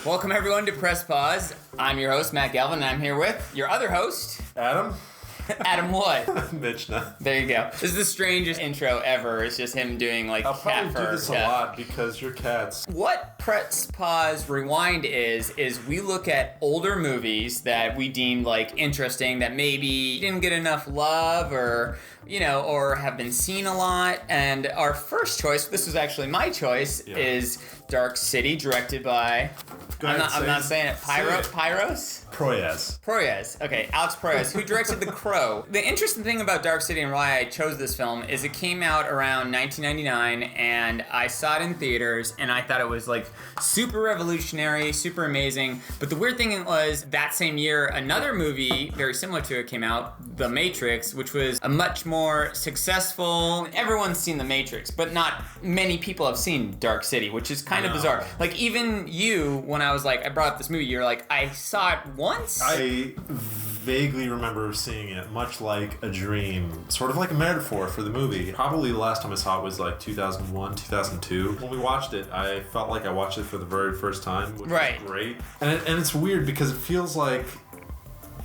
Welcome everyone to Press Pause. I'm your host, Matt Galvin, and I'm here with your other host, Adam. Adam what? Michna. There you go. This is the strangest intro ever. It's just him doing like I'll cat probably fur do this stuff. a lot because you're cats. What Press Pause Rewind is we look at older movies that we deemed like interesting that maybe didn't get enough love or have been seen a lot. And our first choice, this was actually my choice, is Dark City, directed by I'm not saying it. Pyros? Proyas. Okay, Alex Proyas, who directed The Crow. The interesting thing about Dark City and why I chose this film is it came out around 1999, and I saw it in theaters, and I thought it was like super revolutionary, super amazing. But the weird thing was that same year, another movie very similar to it came out, The Matrix, which was a much more successful. Everyone's seen The Matrix, but not many people have seen Dark City, which is kind of bizarre. Like even you, when I brought up this movie, you're like, I saw it once? I vaguely remember seeing it, much like a dream, sort of like a metaphor for the movie. Probably the last time I saw it was like 2001, 2002. When we watched it, I felt like I watched it for the very first time, which was great. And it's weird because it feels like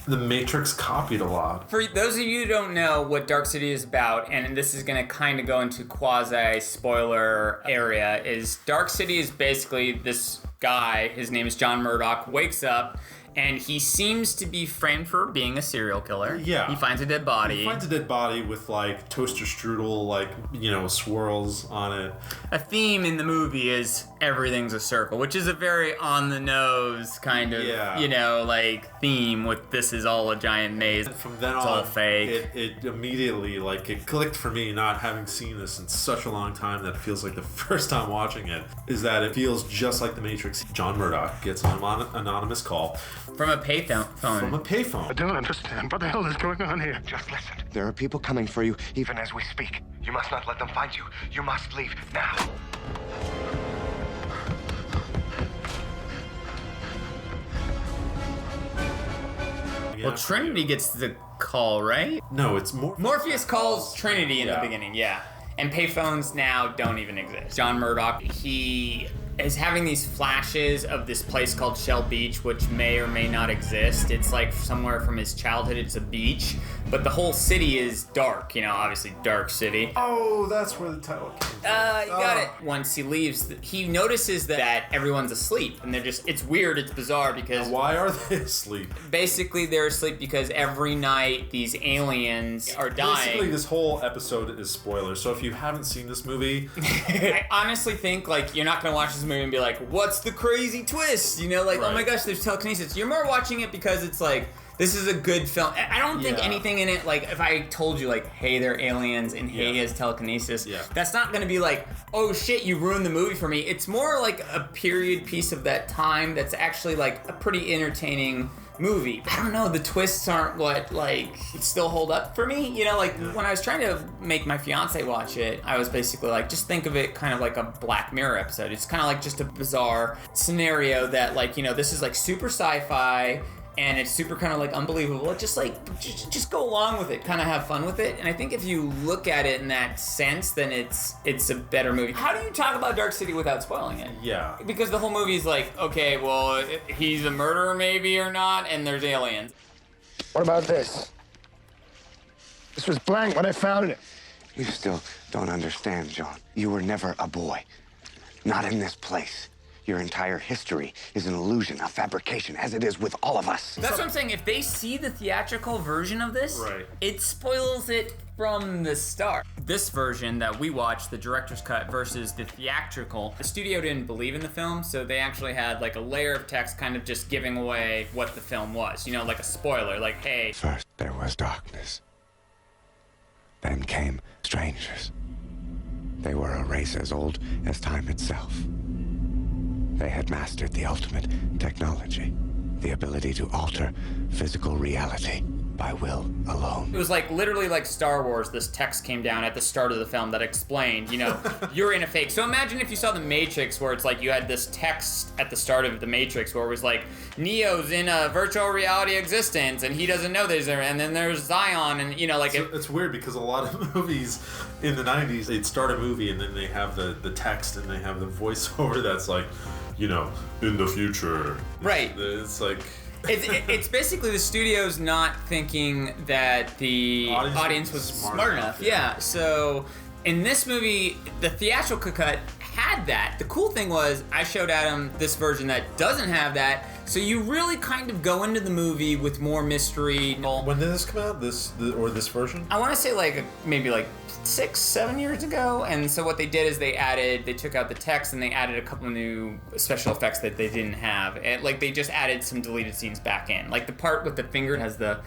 The Matrix copied a lot. For those of you who don't know what Dark City is about, and this is going to kind of go into quasi-spoiler area, is Dark City is basically this guy, his name is John Murdoch, wakes up, and he seems to be framed for being a serial killer. Yeah. He finds a dead body. He finds a dead body with, like, toaster strudel, like, swirls on it. A theme in the movie is everything's a circle, which is a very on-the-nose kind of, theme with this is all a giant maze. And from then it's all fake. It immediately, it clicked for me, not having seen this in such a long time that it feels like the first time watching it, is that it feels just like The Matrix. John Murdoch gets an anonymous call. From a payphone. From a payphone. I don't understand. What the hell is going on here? Just listen. There are people coming for you, even as we speak. You must not let them find you. You must leave now. Well, Trinity gets the call, right? No, it's Morpheus calls Trinity in the beginning, and payphones now don't even exist. John Murdoch, he is having these flashes of this place called Shell Beach, which may or may not exist. It's like somewhere from his childhood, it's a beach, but the whole city is dark, obviously Dark City. Oh, that's where the title came from. You got it. Once he leaves, he notices that everyone's asleep, and it's weird, it's bizarre because... Now, why are they asleep? Basically, they're asleep because every night these aliens are dying. Basically, this whole episode is spoilers, so if you haven't seen this movie... I honestly think, you're not gonna watch this movie and be like, what's the crazy twist? Oh my gosh, there's telekinesis. You're more watching it because it's like, this is a good film. I don't think anything in it, if I told you, hey, they're aliens and hey, he has telekinesis, that's not gonna be like, oh shit, you ruined the movie for me. It's more like a period piece of that time that's actually a pretty entertaining movie. I don't know, the twists aren't what, still hold up for me. When I was trying to make my fiance watch it, I was basically just think of it kind of like a Black Mirror episode. It's kind of just a bizarre scenario that, this is super sci-fi, and it's super kind of unbelievable. It's just go along with it, kind of have fun with it. And I think if you look at it in that sense, then it's a better movie. How do you talk about Dark City without spoiling it? Yeah. Because the whole movie is okay, well, he's a murderer maybe or not, and there's aliens. What about this? This was blank when I found it. You still don't understand, John. You were never a boy. Not in this place. Your entire history is an illusion, a fabrication, as it is with all of us. That's what I'm saying. If they see the theatrical version of this, it spoils it from the start. This version that we watched, the director's cut versus the theatrical, the studio didn't believe in the film, so they actually had a layer of text kind of just giving away what the film was. Like a spoiler, hey. First there was darkness. Then came strangers. They were a race as old as time itself. They had mastered the ultimate technology, the ability to alter physical reality by will alone. It was literally like Star Wars. This text came down at the start of the film that explained, you're in a fake. So imagine if you saw The Matrix where it's you had this text at the start of The Matrix where it was Neo's in a virtual reality existence and he doesn't know there's there, and then there's Zion and it's weird because a lot of movies in the 90s, they'd start a movie and then they have the text and they have the voiceover that's in the future. Right. It's like... It's basically the studio's not thinking that the audience was smart enough. Yeah. So in this movie, the theatrical cut had that. The cool thing was I showed Adam this version that doesn't have that. So you really kind of go into the movie with more mystery. When did this come out? This version? I want to say maybe 6-7 years ago. And so what they did is they took out the text and they added a couple of new special effects that they didn't have. And, they just added some deleted scenes back in. Like the part with the finger has the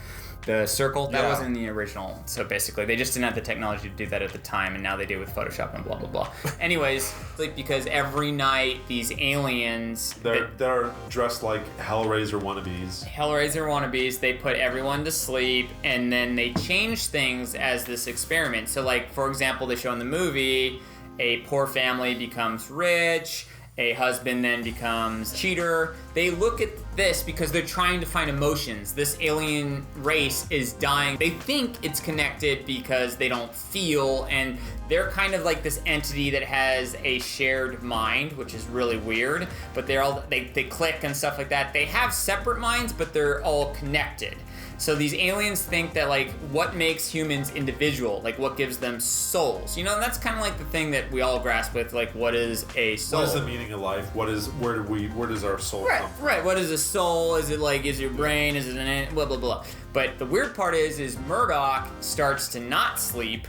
circle, that wasn't in the original. So basically, they just didn't have the technology to do that at the time, and now they do with Photoshop and blah, blah, blah. Anyways, because every night, these aliens... They're dressed like Hellraiser wannabes. They put everyone to sleep, and then they change things as this experiment. So, for example, they show in the movie, a poor family becomes rich, a husband then becomes cheater. They look at this because they're trying to find emotions. This alien race is dying. They think it's connected because they don't feel, and they're kind of like this entity that has a shared mind, which is really weird, but they click and stuff like that. They have separate minds, but they're all connected. So these aliens think that what makes humans individual, what gives them souls. And that's kind of the thing that we all grasp with, what is a soul? What is the meaning of life? Where does our soul come from? Right. What is a soul? Is it is your brain? Is it blah, blah, blah. But the weird part is Murdoch starts to not sleep,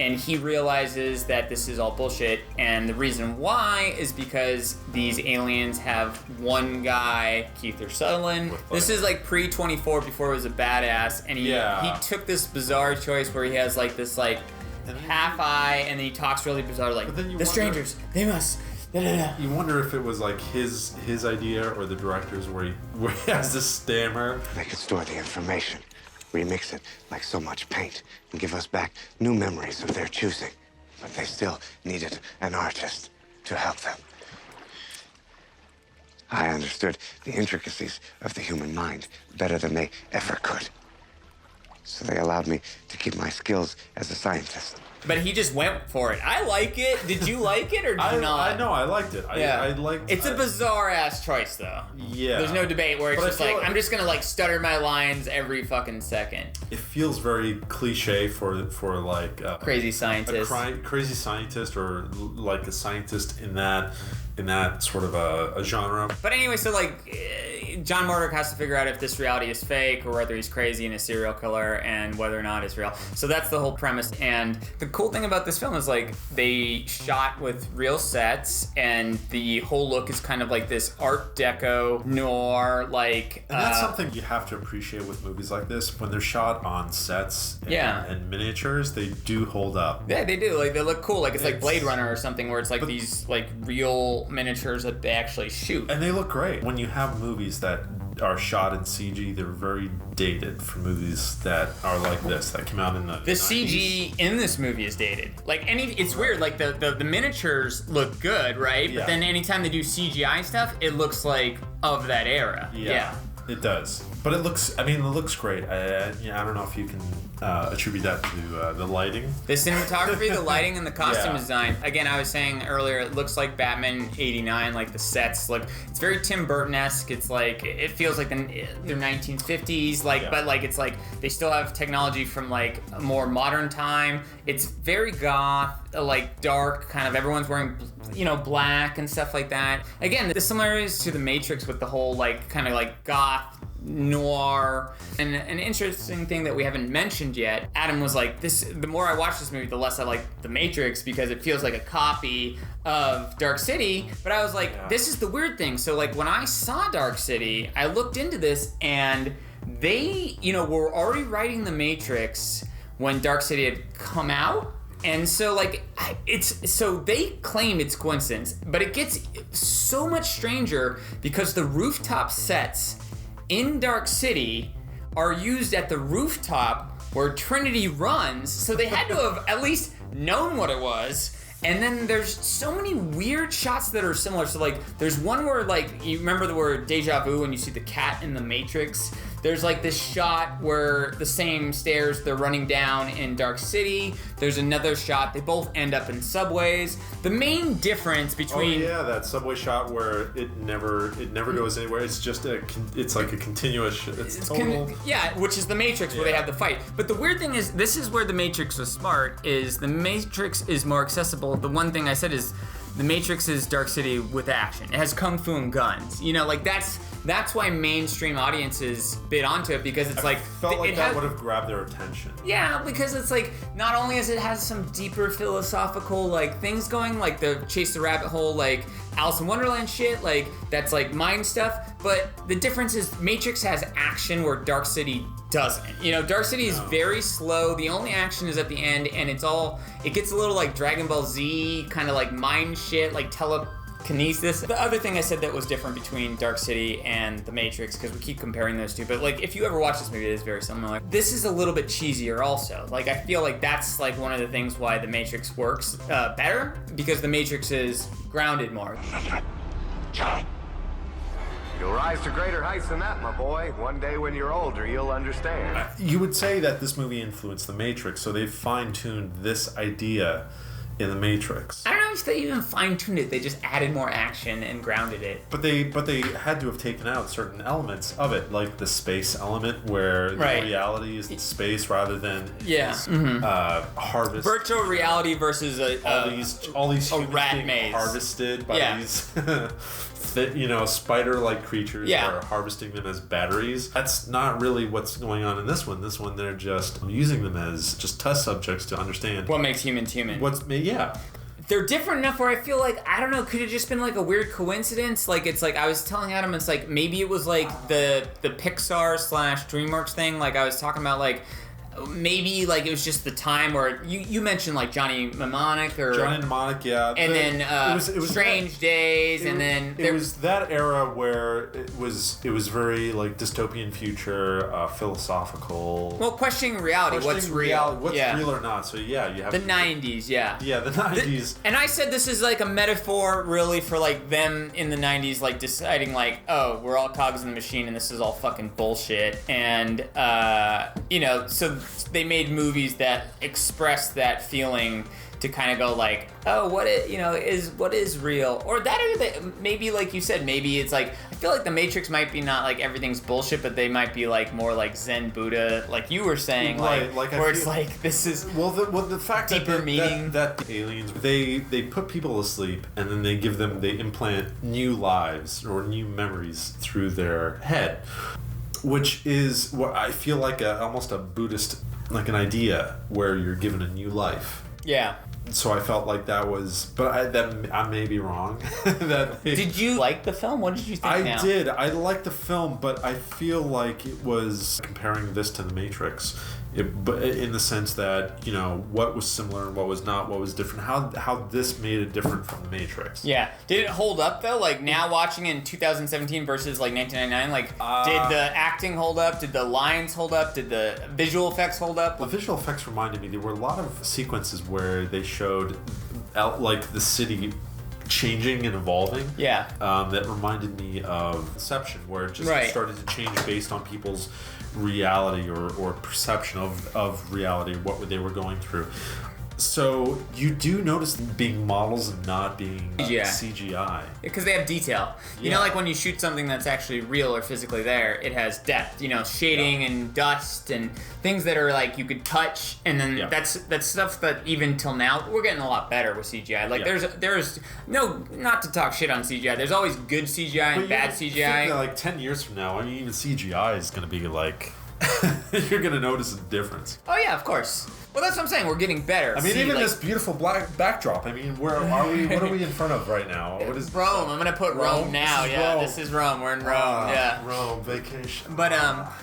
and he realizes that this is all bullshit, and the reason why is because these aliens have one guy, Kiefer Sutherland. This is pre-24, before he was a badass, and he took this bizarre choice where he has this half eye, and then he talks really bizarre, the strangers, they must... You wonder if it was his idea or the director's where he has this stammer. They could store the information, remix it like so much paint, and give us back new memories of their choosing. But they still needed an artist to help them. I understood the intricacies of the human mind better than they ever could. So they allowed me to keep my skills as a scientist. But he just went for it. I like it. Did you like it or did you not? I know, I liked it. I liked It's a bizarre ass choice though. Yeah. There's no debate where it's just I'm just gonna stutter my lines every fucking second. It feels very cliche for crazy scientist. Crazy scientist or a scientist in that sort of a genre. But anyway, so John Murdoch has to figure out if this reality is fake or whether he's crazy and a serial killer and whether or not it's real. So that's the whole premise. And the cool thing about this film is they shot with real sets, and the whole look is kind of this Art Deco noir And that's something you have to appreciate with movies like this. When they're shot on sets and miniatures, they do hold up. Yeah, they do. They look cool. It's like Blade Runner or something where it's these real miniatures that they actually shoot. And they look great. When you have movies that are shot in CG, they're very dated for movies that are like this, that came out in the 90s. CG in this movie is dated. It's weird. The miniatures look good, right? But then anytime they do CGI stuff, it looks of that era. Yeah. It does. But it looks great. I don't know if you can attribute that to the lighting. The cinematography, the lighting, and the costume design. Again, I was saying earlier, it looks like Batman '89, the sets. It's very Tim Burton-esque. It's it feels like they're 1950s, but it's they still have technology from a more modern time. It's very goth, dark, kind of everyone's wearing, black and stuff like that. Again, the similarities to The Matrix with the whole kind of goth noir. And an interesting thing that we haven't mentioned yet, Adam was the more I watch this movie, the less I like The Matrix, because it feels like a copy of Dark City. But I was this is the weird thing. So when I saw Dark City, I looked into this, and they, were already writing The Matrix when Dark City had come out. And so so they claim it's coincidence, but it gets so much stranger because the rooftop sets in Dark City are used at the rooftop where Trinity runs, so they had to have at least known what it was. And then there's so many weird shots that are similar. So there's one where you remember the word deja vu when you see the cat in The Matrix. There's like this shot where the same stairs they're running down in Dark City. There's another shot. They both end up in subways. The main difference between that subway shot where it never goes anywhere. It's just it's like a continuous. It's total. Which is the Matrix where they have the fight. But the weird thing is, this is where the Matrix was smart. Is the Matrix is more accessible. The one thing I said is, the Matrix is Dark City with action. It has kung fu and guns. You know, like that's why mainstream audiences bid onto it, because it's felt like that would have grabbed their attention. Yeah, because it's like, not only as it has some deeper philosophical like things going, like the Chase the Rabbit Hole, like Alice in Wonderland shit, like that's like mind stuff, but the difference is Matrix has action where Dark City doesn't. You know, Dark City is very slow. The only action is at the end, and it gets a little like Dragon Ball Z kind of like mind shit, like telekinesis. The other thing I said that was different between Dark City and The Matrix, because we keep comparing those two, but like if you ever watch this movie, it is very similar. This is a little bit cheesier also. Like I feel like that's like one of the things why The Matrix works better, because The Matrix is grounded more. You'll rise to greater heights than that, my boy. One day when you're older, you'll understand. You would say that this movie influenced The Matrix, so they've fine-tuned this idea in The Matrix. I don't know if they even fine-tuned it. They just added more action and grounded it. But they had to have taken out certain elements of it, like the space element, where the reality is in space rather than harvest. Virtual reality versus all these humans rat being maze harvested by these spider-like creatures that are harvesting them as batteries. That's not really what's going on in this one. This one, they're just using them as just test subjects to understand what makes humans human. They're different enough where I feel like, I don't know, could it just been like a weird coincidence? Like, it's like, I was telling Adam, it's like, maybe it was like the Pixar / DreamWorks thing. Like, I was talking about like, maybe like it was just the time where you mentioned like Johnny Mnemonic, yeah, and then it was Strange Days, and then it was that era where it was very like dystopian future, philosophical. Well, questioning reality. What's real? What's real or not? So yeah, you have the 90s. Yeah, the 90s. And I said this is like a metaphor, really, for like them in the 90s, like deciding like, oh, we're all cogs in the machine, and this is all fucking bullshit, and so they made movies that express that feeling to kind of go like, oh, what is real, or maybe like you said, maybe it's like, I feel like The Matrix might be not like everything's bullshit, but they might be like more like Zen Buddha, like you were saying, like where it's like this is the fact deeper that meaning. That the aliens they put people to sleep, and then they implant new lives or new memories through their head, which is what I feel like almost a Buddhist, like an idea where you're given a new life. Yeah. So I felt like that was, but I may be wrong. Did you like the film? What did you think? I did. I liked the film, but I feel like it was comparing this to The Matrix. But in the sense that, what was similar and what was not, what was different, how this made it different from The Matrix. Yeah. Did it hold up, though? Like, now watching in 2017 versus, like, 1999, like, did the acting hold up? Did the lines hold up? Did the visual effects hold up? The visual effects reminded me, there were a lot of sequences where they showed, like, the city changing and evolving. Yeah. That reminded me of Inception, where it just started to change based on people's reality or perception of reality, what they were going through. So you do notice them being models and not being CGI. Because they have detail. You know, like when you shoot something that's actually real or physically there, it has depth, shading and dust and things that are like you could touch, and then that's stuff that even till now, we're getting a lot better with CGI. Like there's no, not to talk shit on CGI, there's always good CGI and bad CGI. Like 10 years from now, I mean, even CGI is going to be like, you're going to notice a difference. Oh yeah, of course. Well, that's what I'm saying. We're getting better. I mean, even this beautiful black backdrop. I mean, where are we? What are we in front of right now? What is Rome? I'm gonna put Rome now. This is Rome. We're in Rome. Rome vacation. But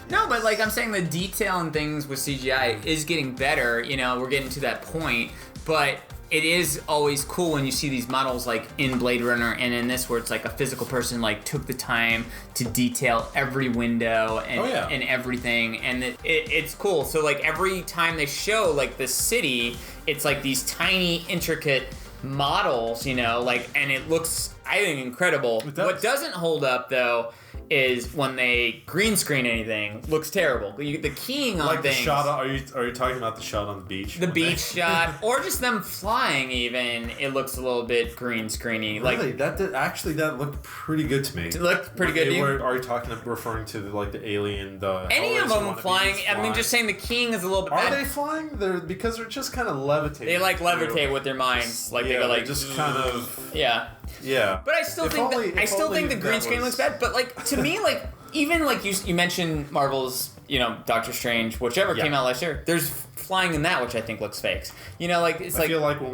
no, but like I'm saying, the detail and things with CGI is getting better. We're getting to that point, but it is always cool when you see these models like in Blade Runner and in this, where it's like a physical person like took the time to detail every window and everything, and it's cool. So like every time they show like the city, it's like these tiny intricate models, and it looks, I think, incredible. What doesn't hold up though is when they green screen anything, looks terrible. The keying on Like the things, shot. Are you talking about the shot on the beach? the beach shot, or just them flying even, it looks a little bit green screeny. Like, Really? That looked pretty good to me. it looked pretty good to you? Are you referring to the alien? Any of them flying? I mean, just saying the keying is a little bit Are bad. they flying? Because they're just kind of levitating. They like levitate with their minds, like they go like just kind of. yeah. Yeah. But I still think the green screen looks bad. But like to me, like even like you mentioned Marvel's, Doctor Strange, whichever came out last year. There's flying in that, which I think looks fakes. It's I feel like when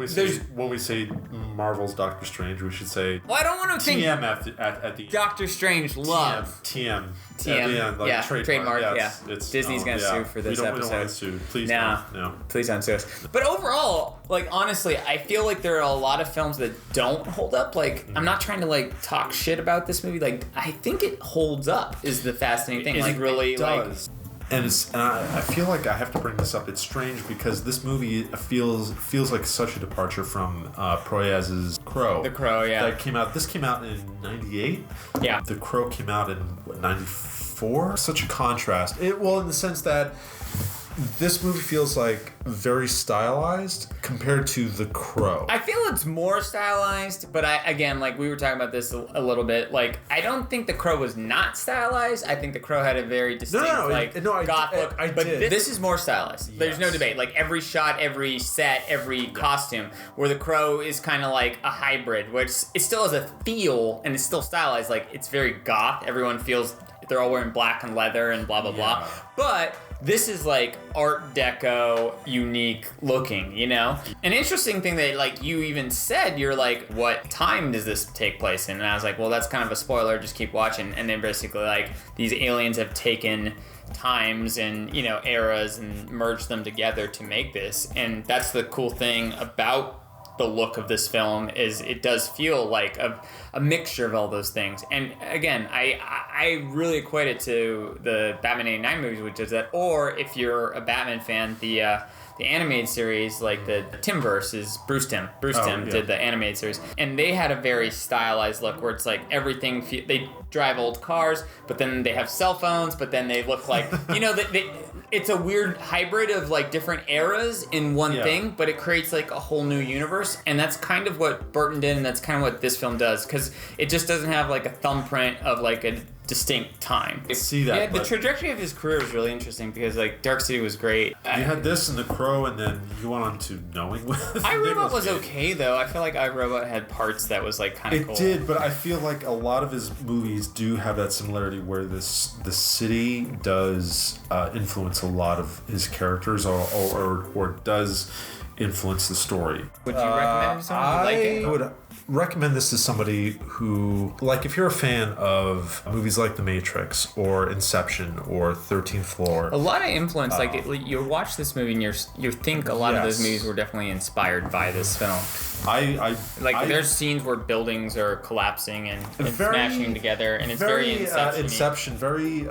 we say Marvel's Doctor Strange, we should say. Well, I don't want to think TM at the end. Doctor Strange love. TM. TM. Like trademark. Yeah. It's Disney's gonna sue for this episode. We don't want to sue. Please no. Please don't sue us. But overall, like honestly, I feel like there are a lot of films that don't hold up. Like I'm not trying to like talk shit about this movie. Like I think it holds up. Is the fascinating thing. Like really does. And I feel like I have to bring this up. It's strange because this movie feels like such a departure from Proyas's Crow. The Crow, yeah. This came out in '98. Yeah. The Crow came out in '94. Such a contrast. In the sense that this movie feels like very stylized compared to The Crow. I feel it's more stylized, but like we were talking about this a little bit. Like I don't think The Crow was not stylized. I think The Crow had a very distinct goth look. But this is more stylized. Yes. There's no debate. Like every shot, every set, every costume. Where The Crow is kind of like a hybrid, which it still has a feel and it's still stylized. Like it's very goth. Everyone feels they're all wearing black and leather and blah blah blah. But this is like Art Deco, unique looking, An interesting thing that like you even said, you're like, what time does this take place in? And I was like, well, that's kind of a spoiler, just keep watching. And then basically like these aliens have taken times and, eras and merged them together to make this. And that's the cool thing about the look of this film is it does feel like a mixture of all those things. And again, I really equate it to the Batman '89 movies, which is that, or if you're a Batman fan, the animated series, like the Timverse is Bruce Timm did the animated series, and they had a very stylized look where it's like everything they drive old cars, but then they have cell phones, but then they look like it's a weird hybrid of like different eras in one thing, but it creates like a whole new universe. And that's kind of what Burton did, and that's kind of what this film does, because it just doesn't have like a thumbprint of like a distinct time. See that? Yeah, the trajectory of his career is really interesting because like Dark City was great. You had this and The Crow, and then you went on to Knowing with iRobot was okay though. I feel like iRobot had parts that was like kind of cool. It did, but I feel like a lot of his movies do have that similarity where the city does influence a lot of his characters, or does influence the story. Would you recommend it to someone who like it? I would recommend this to somebody who, like, if you're a fan of movies like The Matrix or Inception or 13th Floor. A lot of influence. You watch this movie and you think a lot of those movies were definitely inspired by this film. There's scenes where buildings are collapsing and smashing together, and it's very Inception. Very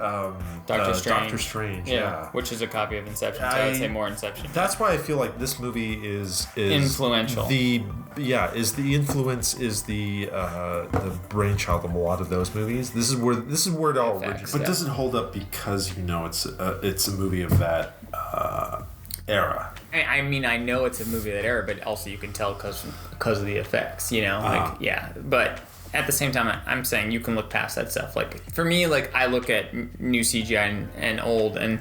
Doctor Strange. Yeah, which is a copy of Inception. So I would say more Inception. That's why I feel like this movie is influential. The influence is the brainchild of a lot of those movies. This is where it all originates. But does it hold up because it's a movie of that era? I mean, I know it's a movie of that era, but also you can tell because of the effects, But at the same time, I'm saying you can look past that stuff. Like for me, like I look at new CGI and old, and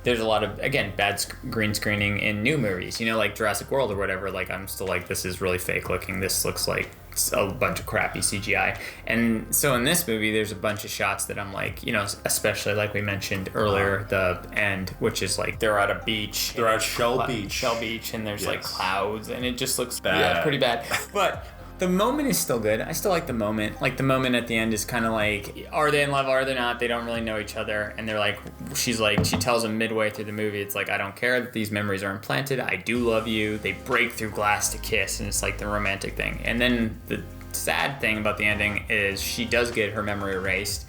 there's a lot of, again, bad green screening in new movies, like Jurassic World or whatever. Like I'm still like, this is really fake looking. This looks like a bunch of crappy CGI. And so in this movie, there's a bunch of shots that I'm like, especially like we mentioned earlier, the end, which is like they're at a beach. They're at Shell Beach, and there's like clouds, and it just looks pretty bad. But the moment is still good. I still like the moment. Like the moment at the end is kind of like, are they in love? Are they not? They don't really know each other. And they're like, she tells him midway through the movie, it's like, I don't care that these memories are implanted. I do love you. They break through glass to kiss, and it's like the romantic thing. And then the sad thing about the ending is she does get her memory erased.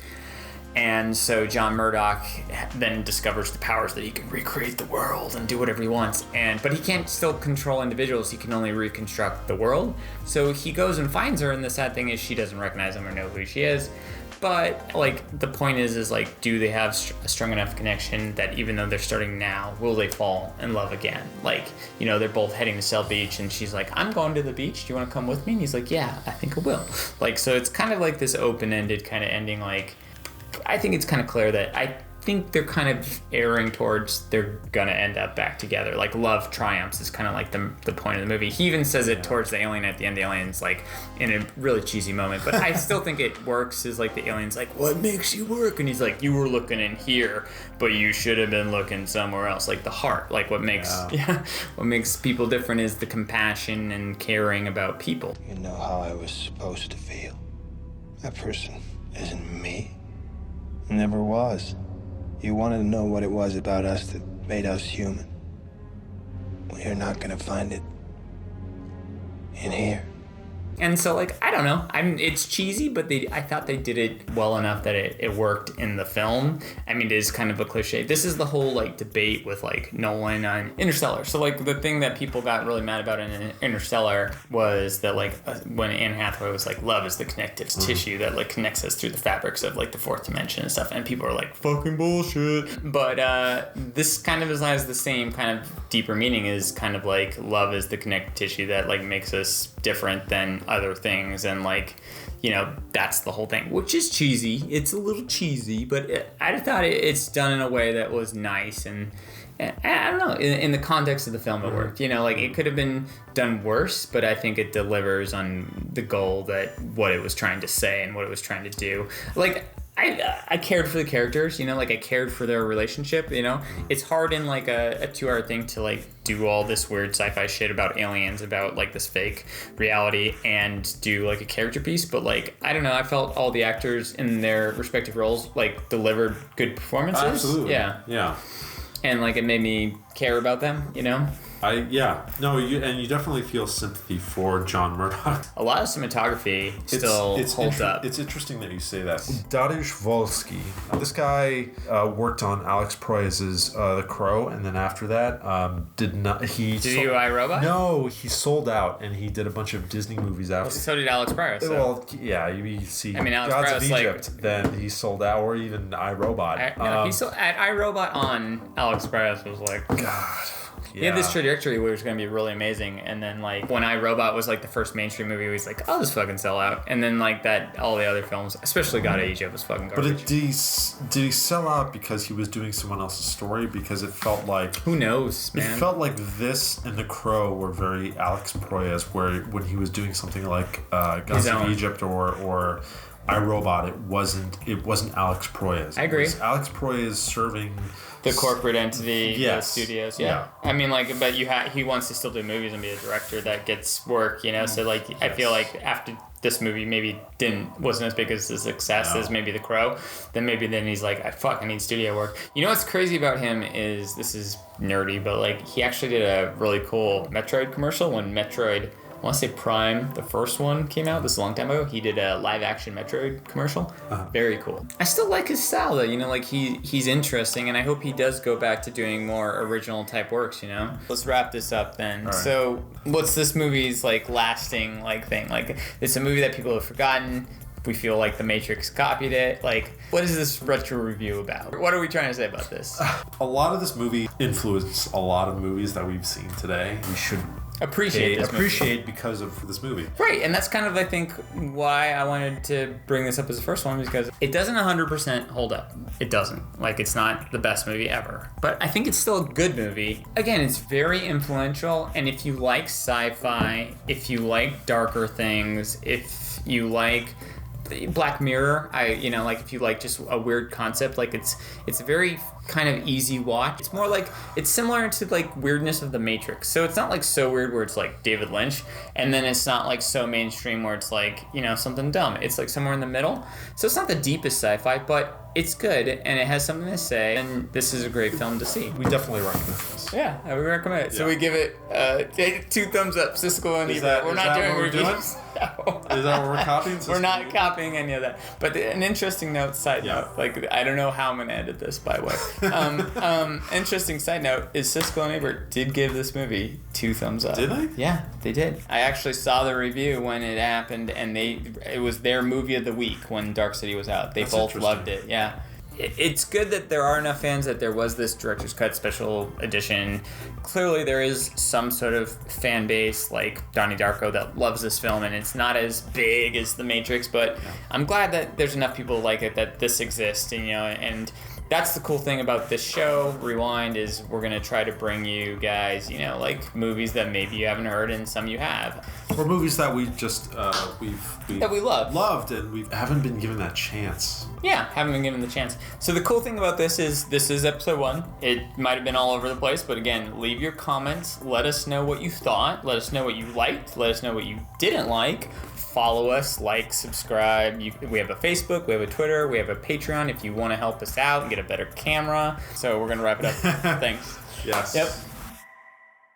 And so John Murdoch then discovers the powers that he can recreate the world and do whatever he wants. But he can't still control individuals. He can only reconstruct the world. So he goes and finds her, and the sad thing is she doesn't recognize him or know who she is. But like the point is like, do they have a strong enough connection that even though they're starting now, will they fall in love again? Like, you know, they're both heading to Sail Beach, and she's like, I'm going to the beach. Do you want to come with me? And he's like, yeah, I think I will. Like, so it's kind of like this open-ended kind of ending. Like, I think it's kind of clear that I think they're kind of erring towards they're gonna end up back together. Like, love triumphs is kind of like the point of the movie. He even says it towards the alien at the end. The alien's like in a really cheesy moment, but I still think it works. Is like the alien's like, what makes you work? And he's like, you were looking in here, but you should have been looking somewhere else. Like the heart, like what makes what makes people different is the compassion and caring about people. You know how I was supposed to feel. That person isn't me. Never was. You wanted to know what it was about us that made us human. Well, you're not gonna find it in here. And so, like, I don't know. It's cheesy, but I thought they did it well enough that it worked in the film. I mean, it is kind of a cliche. This is the whole, like, debate with, like, Nolan on Interstellar. So, like, the thing that people got really mad about in Interstellar was that, like, when Anne Hathaway was like, love is the connective tissue that, like, connects us through the fabrics of, like, the fourth dimension and stuff. And people are like, fucking bullshit. But this kind of has the same kind of deeper meaning, is kind of like, love is the connective tissue that, like, makes us different than other things, and like, you know, that's the whole thing, which is cheesy. It's a little cheesy, but I thought it's done in a way that was nice, and I don't know, in the context of the film it worked. You know, like, it could have been done worse, but I think it delivers on the goal that what it was trying to say and what it was trying to do. Like, I cared for the characters, you know, like I cared for their relationship, you know. It's hard in like a 2-hour thing to like do all this weird sci-fi shit about aliens, about like this fake reality, and do like a character piece. But like, I don't know, I felt all the actors in their respective roles like delivered good performances. Absolutely. Yeah. And like, it made me care about them, you know. You definitely feel sympathy for John Murdoch. A lot of cinematography still holds up. It's interesting that you say that. Dariusz Wolski. This guy worked on Alex Proyas' The Crow, and then after that, did he do iRobot? No, he sold out, and he did a bunch of Disney movies after. Well, so did Alex Proyas. So. Well, yeah, you see. I mean, Alex Gods Proyas, of Egypt, then he sold out, or even iRobot. He sold at iRobot on Alex Proyas was like, God. Yeah. He had this trajectory where it was going to be really amazing, and then like when iRobot was like the first mainstream movie, he was like, "Oh, this fucking sell out," and then like that, all the other films, especially God of Egypt, was fucking garbage. But did he sell out because he was doing someone else's story? Because it felt like, who knows, man. It felt like this and The Crow were very Alex Proyas, where when he was doing something like Gods of Egypt or iRobot, it wasn't Alex Proyas. I agree. It was Alex Proyas serving the corporate entity, yes. The studios. Yeah. I mean, like, but he wants to still do movies and be a director that gets work, you know. So like, yes. I feel like after this movie maybe wasn't as big as a success as maybe The Crow, then he's like, I need studio work. You know what's crazy about him is, this is nerdy, but like, he actually did a really cool Metroid commercial when Metroid, I want to say Prime, the first one, came out. This is a long time ago. He did a live-action Metroid commercial. Very cool. I still like his style, though. You know, like, he's interesting, and I hope he does go back to doing more original-type works, you know? Let's wrap this up, then. Right. So, what's this movie's, like, lasting, like, thing? Like, it's a movie that people have forgotten. We feel like The Matrix copied it. Like, what is this retro review about? What are we trying to say about this? A lot of this movie influenced a lot of movies that we've seen today. We should appreciate because of this movie. Right, and that's kind of, I think, why I wanted to bring this up as the first one, because it doesn't 100% hold up. It doesn't. Like, it's not the best movie ever. But I think it's still a good movie. Again, it's very influential, and if you like sci-fi, if you like darker things, if you like Black Mirror, if you like just a weird concept, like it's a very kind of easy watch. It's more like, it's similar to like weirdness of The Matrix. So it's not like so weird where it's like David Lynch, and then it's not like so mainstream where it's like, you know, something dumb. It's like somewhere in the middle. So it's not the deepest sci-fi, but it's good and it has something to say, and this is a great film to see. We definitely recommend this. Yeah, we recommend it. Yeah. So we give it 2 thumbs up. Siskel and Ebert. We're not doing reviews. Is that what we're copying? We're not copying any of that. But an interesting note, side Yeah. note, like, I don't know how I'm going to edit this, by the way. Interesting side note is Siskel and Ebert did give this movie 2 thumbs up. Did they? Yeah, they did. I actually saw the review when it happened, and it was their movie of the week when Dark City was out. They That's both interesting. loved it, yeah. It's good that there are enough fans that there was this director's cut special edition. Clearly there is some sort of fan base like Donnie Darko that loves this film, and it's not as big as The Matrix, but I'm glad that there's enough people like it that this exists, and, you know, and that's the cool thing about this show, Rewind, is we're going to try to bring you guys, you know, like movies that maybe you haven't heard and some you have. Or movies that we just that we love. loved, and we haven't been given that chance. Yeah, haven't been given the chance. So the cool thing about this is episode 1. It might have been all over the place, but again, leave your comments. Let us know what you thought. Let us know what you liked. Let us know what you didn't like. Follow us, like, subscribe. We have a Facebook, we have a Twitter, we have a Patreon if you want to help us out and get a better camera. So we're going to wrap it up. Thanks. Yes. Yep.